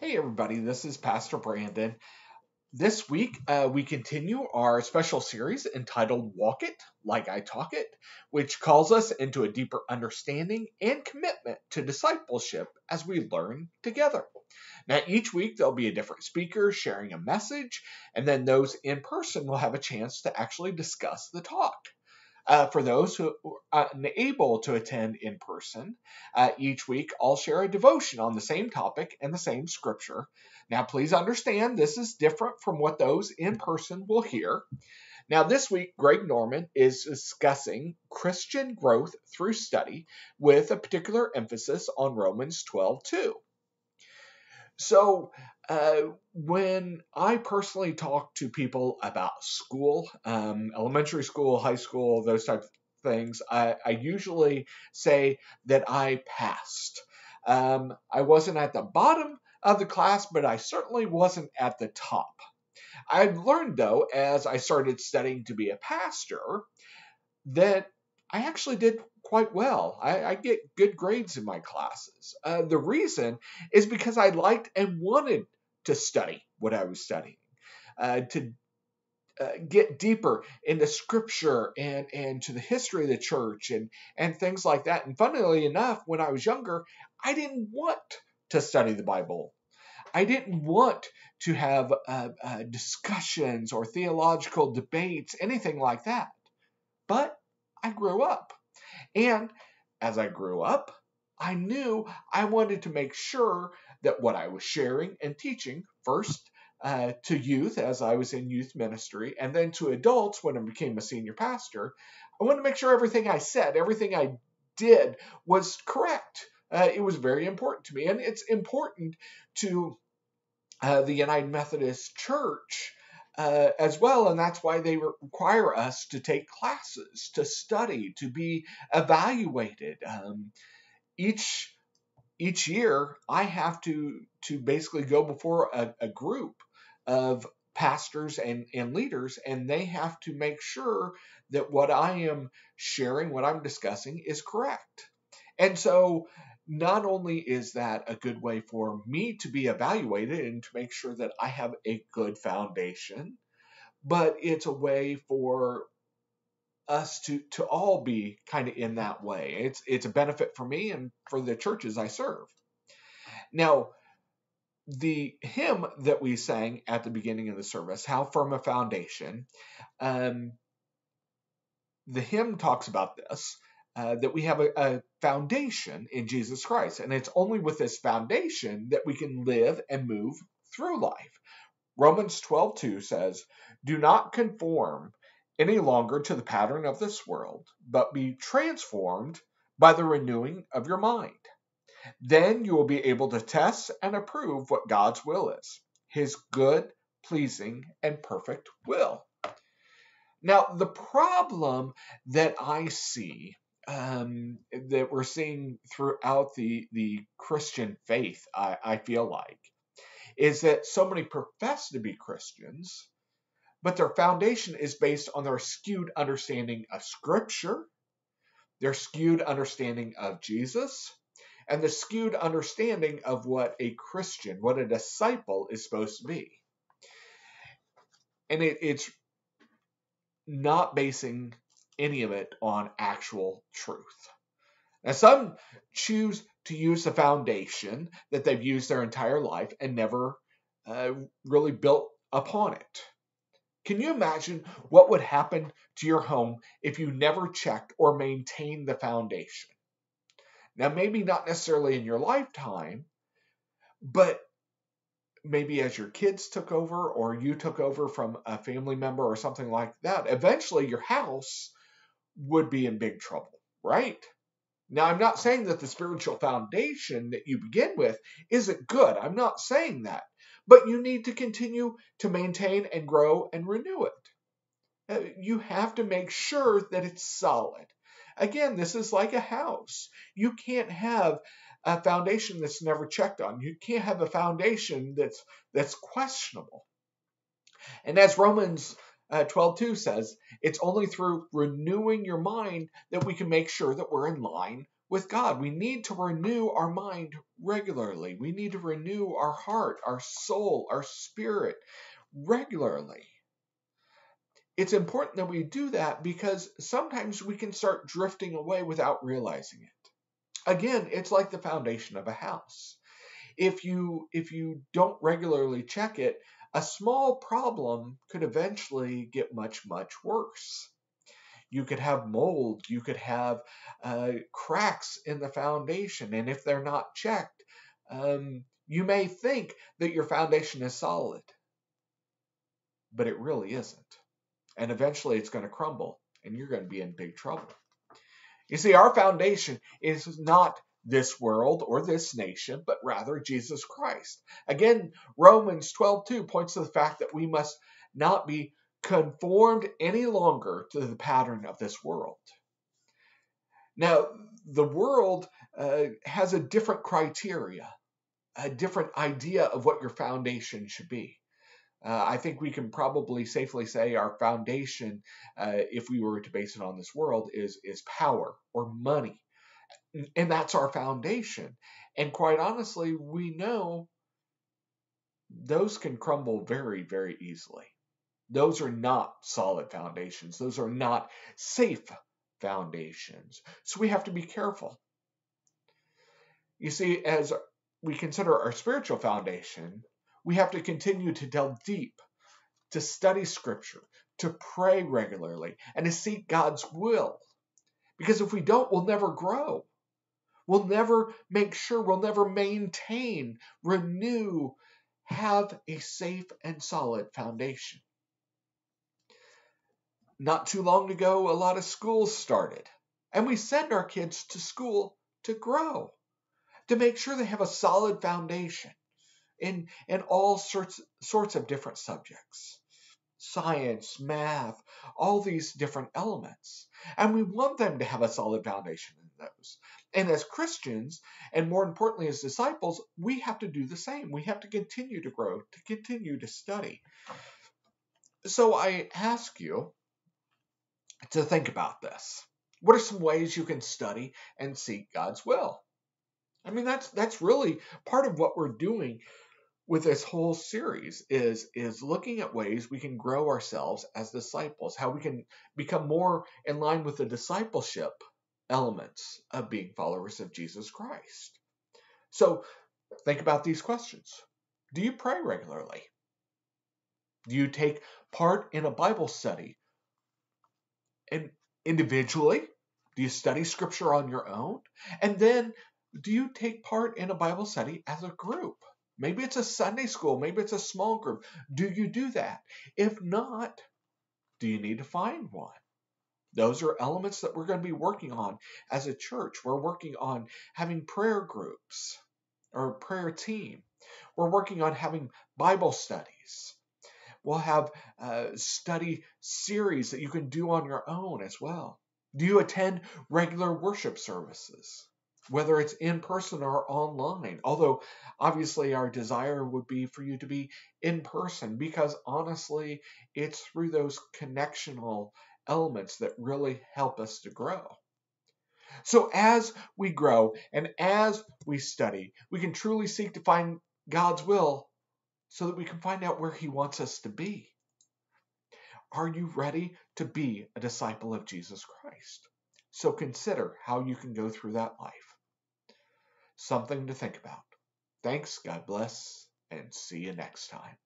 Hey everybody, this is Pastor Brandon. This week we continue our special series entitled Walk It Like I Talk It, which calls us into a deeper understanding and commitment to discipleship as we learn together. Now, each week there'll be a different speaker sharing a message, and then those in person will have a chance to actually discuss the talk. For those who are unable to attend in person, each week I'll share a devotion on the same topic and the same scripture. Now, please understand this is different from what those in person will hear. Now, this week, Greg Norman is discussing Christian growth through study with a particular emphasis on Romans 12:2. So, when I personally talk to people about school, elementary school, high school, those types of things, I usually say that I passed. I wasn't at the bottom of the class, but I certainly wasn't at the top. I've learned, though, as I started studying to be a pastor, that I actually did quite well. I get good grades in my classes. The reason is because I liked and wanted to study what I was studying, to get deeper into scripture and to the history of the church and things like that. And funnily enough, when I was younger, I didn't want to study the Bible. I didn't want to have discussions or theological debates, anything like that. But I grew up. And as I grew up, I knew I wanted to make sure that what I was sharing and teaching, first to youth as I was in youth ministry, and then to adults when I became a senior pastor, I wanted to make sure everything I said, everything I did was correct. It was very important to me. And it's important to the United Methodist Church as well, and that's why they require us to take classes, to study, to be evaluated. Each year, I have to basically go before a group of pastors and leaders, and they have to make sure that what I am sharing, what I'm discussing, is correct. And so not only is that a good way for me to be evaluated and to make sure that I have a good foundation, but it's a way for us to all be kind of in that way. It's a benefit for me and for the churches I serve. Now, the hymn that we sang at the beginning of the service, How Firm a Foundation, the hymn talks about this. That we have a foundation in Jesus Christ. And it's only with this foundation that we can live and move through life. Romans 12:2 says, "Do not conform any longer to the pattern of this world, but be transformed by the renewing of your mind. Then you will be able to test and approve what God's will is, his good, pleasing, and perfect will." Now, the problem that I see that we're seeing throughout the Christian faith, I feel like, is that so many profess to be Christians, but their foundation is based on their skewed understanding of Scripture, their skewed understanding of Jesus, and the skewed understanding of what a Christian, what a disciple is supposed to be. And it's not basing any of it on actual truth. Now, some choose to use the foundation that they've used their entire life and never really built upon it. Can you imagine what would happen to your home if you never checked or maintained the foundation? Now, maybe not necessarily in your lifetime, but maybe as your kids took over or you took over from a family member or something like that, eventually your house would be in big trouble, right? Now, I'm not saying that the spiritual foundation that you begin with isn't good. I'm not saying that. But you need to continue to maintain and grow and renew it. You have to make sure that it's solid. Again, this is like a house. You can't have a foundation that's never checked on. You can't have a foundation that's questionable. And as Romans 12:2 says, it's only through renewing your mind that we can make sure that we're in line with God. We need to renew our mind regularly. We need to renew our heart, our soul, our spirit regularly. It's important that we do that because sometimes we can start drifting away without realizing it. Again, it's like the foundation of a house. If you don't regularly check it, a small problem could eventually get much worse. You could have mold, you could have cracks in the foundation, and if they're not checked, you may think that your foundation is solid, but it really isn't. And eventually it's going to crumble, and you're going to be in big trouble. You see, our foundation is not this world or this nation, but rather Jesus Christ. Again, Romans 12:2 points to the fact that we must not be conformed any longer to the pattern of this world. Now, the world has a different criteria, a different idea of what your foundation should be. I think we can probably safely say our foundation, if we were to base it on this world, is power or money. And that's our foundation. And quite honestly, we know those can crumble very, very easily. Those are not solid foundations. Those are not safe foundations. So we have to be careful. You see, as we consider our spiritual foundation, we have to continue to delve deep, to study Scripture, to pray regularly, and to seek God's will. Because if we don't, we'll never grow. We'll never make sure, we'll never maintain, renew, have a safe and solid foundation. Not too long ago, a lot of schools started, and we send our kids to school to grow, to make sure they have a solid foundation in all sorts of different subjects. Science, math, all these different elements. And we want them to have a solid foundation in those. And as Christians, and more importantly as disciples, we have to do the same. We have to continue to grow, to continue to study. So I ask you to think about this. What are some ways you can study and seek God's will? I mean, that's really part of what we're doing with this whole series is looking at ways we can grow ourselves as disciples, how we can become more in line with the discipleship elements of being followers of Jesus Christ. So think about these questions. Do you pray regularly? Do you take part in a Bible study? And individually, do you study Scripture on your own? And then, do you take part in a Bible study as a group? Maybe it's a Sunday school. Maybe it's a small group. Do you do that? If not, do you need to find one? Those are elements that we're going to be working on as a church. We're working on having prayer groups or prayer team. We're working on having Bible studies. We'll have study series that you can do on your own as well. Do you attend regular worship services? Whether it's in person or online. Although, obviously, our desire would be for you to be in person because, honestly, it's through those connectional elements that really help us to grow. So as we grow and as we study, we can truly seek to find God's will so that we can find out where He wants us to be. Are you ready to be a disciple of Jesus Christ? So consider how you can go through that life. Something to think about. Thanks, God bless, and see you next time.